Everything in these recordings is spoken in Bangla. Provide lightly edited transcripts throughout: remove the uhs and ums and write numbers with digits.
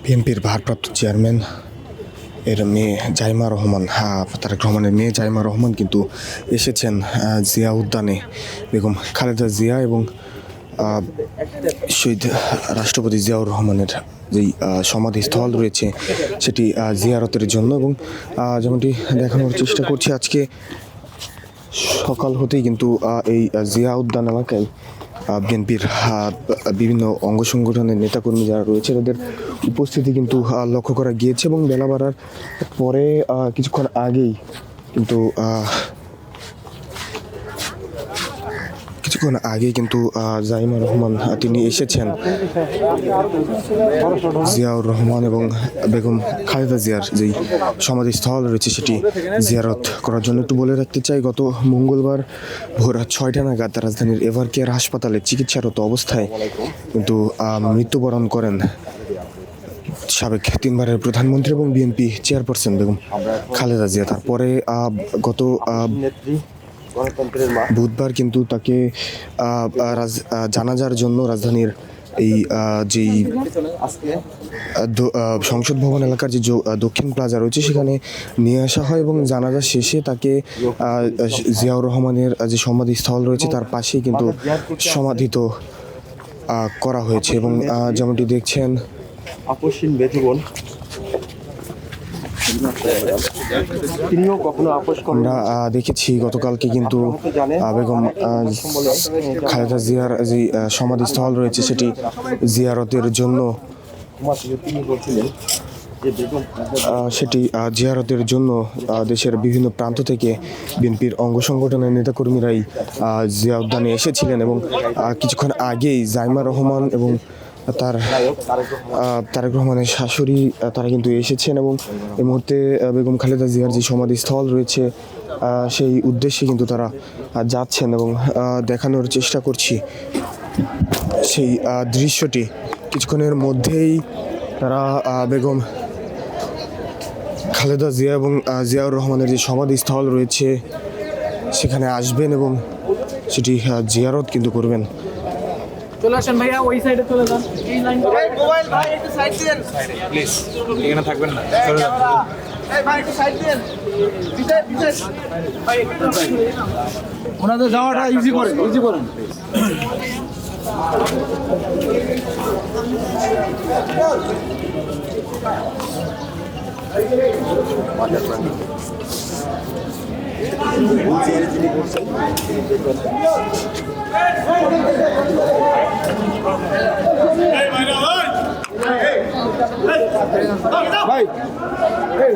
বিএনপির ভারপ্রাপ্ত চেয়ারম্যান এর মেয়ে জাইমা রহমান, তারেক রহমানের মেয়ে জাইমা রহমান কিন্তু এসেছেন জিয়া উদ্যানে। বেগম খালেদা জিয়া এবং শহীদ রাষ্ট্রপতি জিয়াউর রহমানের যেই সমাধিস্থল রয়েছে সেটি জিয়ারতের জন্য। এবং যেমনটি দেখানোর চেষ্টা করছি, আজকে সকাল হতেই কিন্তু এই জিয়া উদ্যান এলাকায় বিএনপির বিভিন্ন অঙ্গ সংগঠনের নেতাকর্মী যারা রয়েছে তাদের উপস্থিতি কিন্তু লক্ষ্য করা গিয়েছে। এবং বেলা বাড়ার পরে কিছুক্ষণ আগেই কিন্তু জাইমা রহমান তিনি এসেছেন। জিয়াউর রহমান এবং বেগম খালেদা জিয়ার যেই সমাধিস্থল রয়েছে সেটি জিয়ারত করার জন্য। একটু বলে রাখতে চাই, গত মঙ্গলবার ভোর 6টা নাগাদ রাজধানীর এভার কেয়ার হাসপাতালে চিকিৎসারত অবস্থায় কিন্তু মৃত্যুবরণ করেন সাবেক 3বারের প্রধানমন্ত্রী এবং বিএনপি চেয়ারপারসন বেগম খালেদা জিয়া। তারপরে গত বুধবার কিন্তু তাকে জানাজার জন্য রাজধানীর এই যেই সংসদ ভবন এলাকার যে দক্ষিণ প্লাজা রয়েছে সেখানে নিয়ে আসা হয় এবং জানাজা শেষে তাকে জিয়াউর রহমানের যে সমাধিস্থল রয়েছে তার পাশেই কিন্তু সমাধিত করা হয়েছে। এবং যেমনটি দেখছেন, আপসহীন ব্যতিগণ তিনিও কখনো আপোষ করেন। আমরা দেখেছি গতকালকে কিন্তু বেগম খালেদা জিয়ার যে সমাধিস্থল রয়েছে সেটি জিয়ারতের জন্য দেশের বিভিন্ন প্রান্ত থেকে বিএনপির অঙ্গ সংগঠনের নেতাকর্মীরাই জিয়া উদ্যানে এসেছিলেন। এবং কিছুক্ষণ আগেই জাইমা রহমান এবং তারেক রহমানের শাশুড়ি তারা কিন্তু এসেছেন এবং এই মুহূর্তে বেগম খালেদা জিয়ার যে সমাধিস্থল রয়েছে সেই উদ্দেশ্যে কিন্তু তারা যাচ্ছেন। এবং দেখানোর চেষ্টা করছি সেই দৃশ্যটি। কিছুক্ষণের মধ্যেই তারা বেগম খালেদা জিয়া এবং জিয়াউর রহমানের যে সমাধিস্থল রয়েছে সেখানে আসবেন এবং সেটি জিয়ারত কিন্তু করবেন। চলে আসেন ভাইয়া, ওই সাইডে চলে যান। এই লাইন মোবাইল ভাই একটু সাইড দেন প্লিজ, এখানে থাকবেন না, চলে যান। এই ভাই একটু সাইড দেন, পিছে ভাই একটু ওনাদের যাওয়াটা ইজি করেন ভাই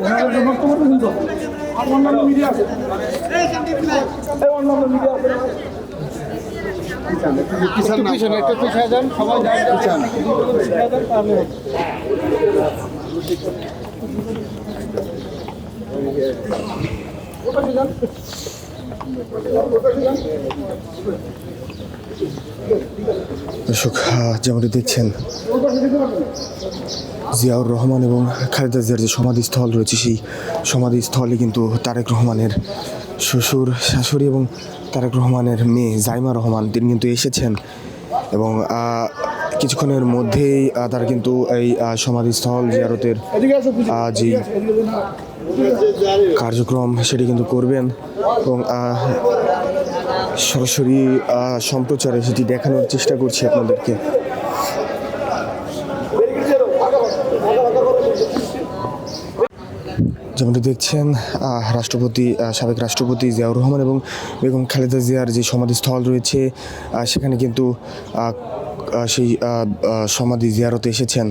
ওনাদের জন্য বক্তব্য কিন্তু অন্যান্য মিডিয়া আছে, অন্যান্য মিডিয়া আছে। একটু পিছিয়ে যান, সবাই যান তাহলে দর্শক, যেমনটি দেখছেন জিয়াউর রহমান এবং খালেদা জিয়ার যে সমাধিস্থল রয়েছে সেই সমাধিস্থলে কিন্তু তারেক রহমানের শ্বশুর, শাশুড়ি এবং তারেক রহমানের মেয়ে জাইমা রহমান তিনি কিন্তু এসেছেন। এবং কিছুক্ষণের মধ্যেই তারা কিন্তু এই সমাধিস্থল জিয়ারতের যে কার্যক্রম সেটি কিন্তু করবেন এবং সরাসরি সম্প্রচারে সেটি দেখানোর চেষ্টা করছি আপনাদেরকে। যেমনটি দেখছেন, সাবেক রাষ্ট্রপতি জিয়াউর রহমান এবং বেগম খালেদা জিয়ার যে সমাধিস্থল রয়েছে সেখানে কিন্তু সেই সমাধি জিয়ারতে এসেছেন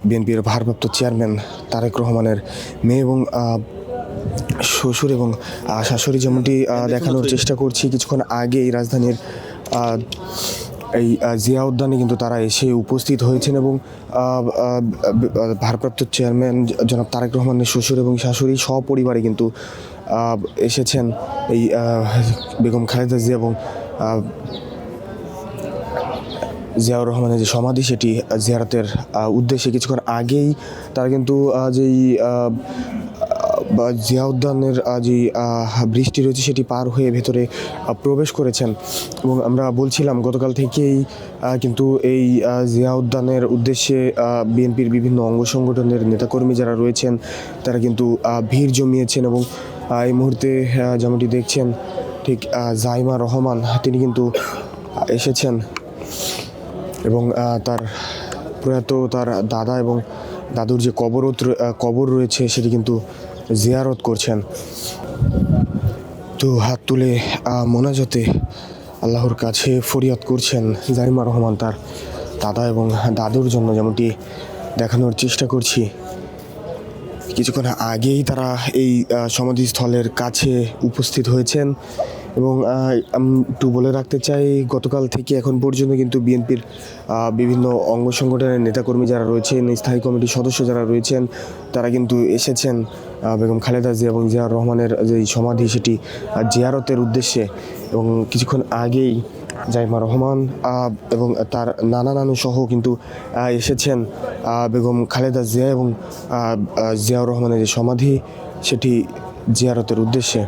বিএনপির ভারপ্রাপ্ত চেয়ারম্যান তারেক রহমানের মেয়ে এবং শ্বশুর এবং শাশুড়ি। যেমনটি দেখানোর চেষ্টা করছি, কিছুক্ষণ আগেই রাজধানীর এই জিয়া উদ্যানে কিন্তু তারা এসে উপস্থিত হয়েছেন এবং ভারপ্রাপ্ত চেয়ারম্যান জনাব তারেক রহমানের শ্বশুর এবং শাশুড়ি সপরিবারে কিন্তু এসেছেন এই বেগম খালেদা জিয়া এবং জিয়াউর রহমানের যে সমাধি সেটি জিয়ারতের উদ্দেশ্যে। কিছুক্ষণ আগেই তারা কিন্তু যেই বা জিয়া উদ্যানের যে বৃষ্টি রয়েছে সেটি পার হয়ে ভেতরে প্রবেশ করেছেন। এবং আমরা বলছিলাম গতকাল থেকেই কিন্তু এই জিয়া উদ্যানের উদ্দেশ্যে বিএনপির বিভিন্ন অঙ্গ সংগঠনের নেতাকর্মী যারা রয়েছেন তারা কিন্তু ভিড় জমিয়েছেন। এবং এই মুহূর্তে যেমনটি দেখছেন ঠিক জাইমা রহমান তিনি কিন্তু এসেছেন এবং তার প্রয়াত তার দাদা এবং দাদুর যে কবর রয়েছে সেটি কিন্তু জিয়ারত করছেন। তো হাত তুলে মোনাজাতে আল্লাহর কাছে ফরিয়াদ করছেন জাইমা রহমান তার দাদা এবং দাদুর জন্য, যেমনটি দেখানোর চেষ্টা করছি। কিছুক্ষণ আগেই তারা এই সমাধিস্থলের কাছে উপস্থিত হয়েছেন। এবং আমি একটু বলে রাখতে চাই গতকাল থেকে এখন পর্যন্ত কিন্তু বিএনপির বিভিন্ন অঙ্গ সংগঠনের নেতাকর্মী যারা রয়েছেন, স্থায়ী কমিটির সদস্য যারা রয়েছেন তারা কিন্তু এসেছেন বেগম খালেদা জিয়া এবং জিয়াউর রহমানের যে সমাধি সেটি জিয়ারতের উদ্দেশ্যে। এবং কিছুক্ষণ আগেই জাইমা রহমান এবং তার নানা নানু সহ কিন্তু এসেছেন বেগম খালেদা জিয়া এবং জিয়াউর রহমানের যে সমাধি সেটি জিয়ারতের উদ্দেশ্যে।